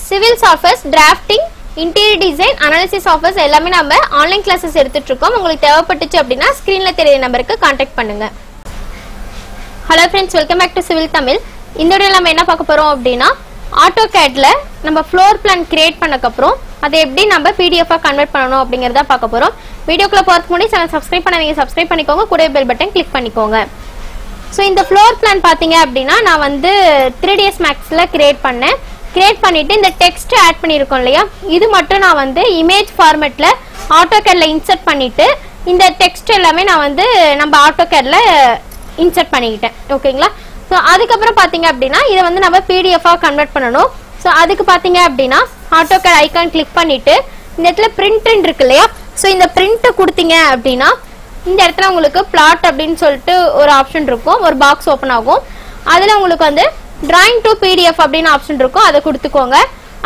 Civil softwares, drafting, interior design, analysis softwares எல்லாமே நம்ம online classes எடுத்துட்டு இருக்கோம். உங்களுக்கு தேவைப்பட்டுச்சு அப்படின்னா ஸ்கிரீன்ல தெரிய நம்பருக்கு கான்டாக்ட் பண்ணுங்க. Hello friends, welcome back to civil Tamil. இந்த வீடியோல நம்ம என்ன பார்க்க போறோம் அப்படின்னா AutoCADல நம்ம ஃப்ளோர் பிளான் கிரியேட் பண்ணக்கப்புறம் அதை எப்படி நம்ம PDF-ஆ கன்வெர்ட் பண்ணணும் அப்படிங்கறத பார்க்க போறோம். வீடியோக்குள்ள போறதுக்கு முன்னாடி சேனல் சப்ஸ்கிரைப் பண்ணாதீங்க, சப்ஸ்கிரைப் பண்ணிக்கோங்க, கூட பெல் பட்டன் கிளிக் பண்ணிக்கோங்க. ஸோ இந்த ஃப்ளோர் பிளான் பார்த்தீங்க அப்படின்னா நான் வந்து 3ds Maxல கிரியேட் பண்ணிட்டு இந்த டெக்ஸ்ட் ஆட் பண்ணியிருக்கோம் இல்லையா, இது மட்டும் நான் வந்து இமேஜ் ஃபார்மேட்ல AutoCADல இன்சர்ட் பண்ணிட்டு இந்த டெக்ஸ்ட் எல்லாமே நான் வந்து நம்ம AutoCADல இன்சர்ட் பண்ணிக்கிட்டேன். ஓகேங்களா? ஸோ அதுக்கப்புறம் பார்த்தீங்க அப்படின்னா இதை வந்து நம்ம PDF-ஆ கன்வெர்ட் பண்ணணும். ஸோ அதுக்கு பார்த்தீங்க அப்படின்னா AutoCAD ஐக்கான் கிளிக் பண்ணிட்டு இந்த இடத்துல பிரிண்ட் இருக்கு இல்லையா, ஸோ இந்த பிரிண்ட் கொடுத்தீங்க அப்படின்னா இந்த இடத்துல உங்களுக்கு பிளாட் அப்படின்னு சொல்லிட்டு ஒரு ஆப்ஷன் இருக்கும், ஒரு பாக்ஸ் ஓப்பன் ஆகும். அதில் உங்களுக்கு வந்து டிராயிங் டு PDF அப்படின்னு ஆப்ஷன் இருக்கும், அதை கொடுத்துக்கோங்க.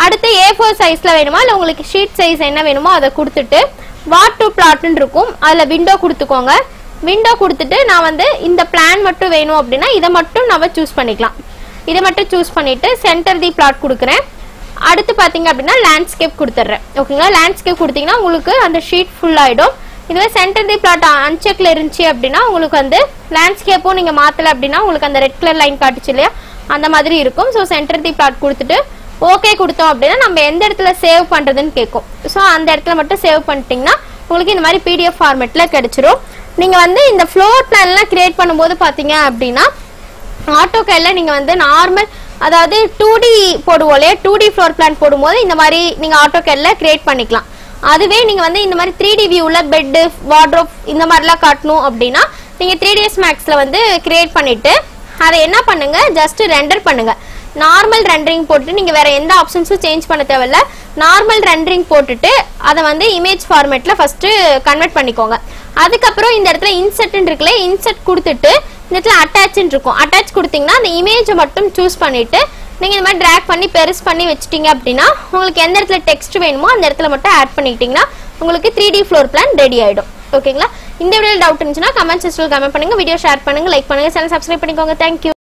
அடுத்து A4 சைஸில் வேணுமா இல்லை உங்களுக்கு ஷீட் சைஸ் என்ன வேணுமோ அதை கொடுத்துட்டு வாட் டு பிளாட்னு இருக்கும், அதில் விண்டோ கொடுத்துக்கோங்க. விண்டோ கொடுத்துட்டு நான் வந்து இந்த பிளான் மட்டும் வேணும் அப்படின்னா இதை மட்டும் நம்ம சூஸ் பண்ணிக்கலாம். இதை மட்டும் சூஸ் பண்ணிட்டு சென்டர் தி பிளாட் கொடுக்குறேன். அடுத்து பார்த்தீங்க அப்படின்னா லேண்ட்ஸ்கேப் கொடுத்துட்றேன். ஓகேங்களா? லேண்ட்ஸ்கேப் கொடுத்தீங்கன்னா உங்களுக்கு அந்த ஷீட் ஃபுல் ஆகிடும். இதுவே சென்டர் தி பிளாட் அன்செக்ல இருந்துச்சு அப்படின்னா உங்களுக்கு வந்து லேண்ட்ஸ்கேப்பும் நீங்கள் மாற்றலை அப்படின்னா உங்களுக்கு அந்த ரெட் கலர் லைன் காட்டுச்சு இல்லையா, அந்த மாதிரி இருக்கும். ஸோ சென்டர் தி பிளாட் கொடுத்துட்டு ஓகே கொடுத்தோம் அப்படின்னா நம்ம எந்த இடத்துல சேவ் பண்ணுறதுன்னு கேட்கும். ஸோ அந்த இடத்துல மட்டும் சேவ் பண்ணிட்டீங்கன்னா உங்களுக்கு இந்த மாதிரி PDF ஃபார்மேட்டில் கிடைச்சிரும். நீங்கள் வந்து இந்த ஃப்ளோர் பிளான்லாம் கிரியேட் பண்ணும்போது பார்த்தீங்க அப்படின்னா AutoCADல நீங்கள் வந்து நார்மல், அதாவது 2D போடுவோம் இல்லையா, 2D ஃப்ளோர் பிளான் போடும்போது இந்த மாதிரி நீங்கள் AutoCADல கிரியேட் பண்ணிக்கலாம். அதுவே நீங்கள் வந்து இந்த மாதிரி 3D வியூவில் பெட்டு, வார்ட்ரோப் இந்த மாதிரிலாம் காட்டணும் அப்படின்னா நீங்கள் 3ds Maxல வந்து கிரியேட் பண்ணிவிட்டு அதை என்ன பண்ணுங்க, ஜஸ்ட் ரெண்டர் பண்ணுங்க. நார்மல் ரெண்டரிங் போட்டு நீங்கள் வேற எந்த ஆப்ஷன்ஸும் சேஞ்ச் பண்ண தேவையில்ல. நார்மல் ரெண்டரிங் போட்டுட்டு அதை வந்து இமேஜ் ஃபார்மேட்டில் ஃபர்ஸ்ட் கன்வெர்ட் பண்ணிக்கோங்க. அதுக்கப்புறம் இந்த இடத்துல இன்சர்ட் இருக்குல்ல, இன்சர்ட் கொடுத்துட்டு இந்த இடத்துல அட்டாச்னு இருக்கும், அட்டாச் கொடுத்தீங்கன்னா அந்த இமேஜை மட்டும் சூஸ் பண்ணிட்டு நீங்கள் இந்த மாதிரி ட்ராக் பண்ணி பெருசு பண்ணி வச்சுட்டீங்க அப்படின்னா உங்களுக்கு எந்த இடத்துல டெக்ஸ்ட் வேணுமோ அந்த இடத்துல மட்டும் ஆட் பண்ணிக்கிட்டீங்கன்னா உங்களுக்கு 3D ஃப்ளோர் பிளான் ரெடி ஆகிடும். ஓகேங்களா? இந்த வீடியோவில் டவுட் இருந்துச்சுன்னா கமெண்ட் செக்ஷனில் கமெண்ட் பண்ணுங்க, வீடியோ ஷேர் பண்ணுங்க, லைக் பண்ணுங்க, சேனல் சப்ஸ்கிரைப் பண்ணிக்கோங்க. தேங்க்யூ.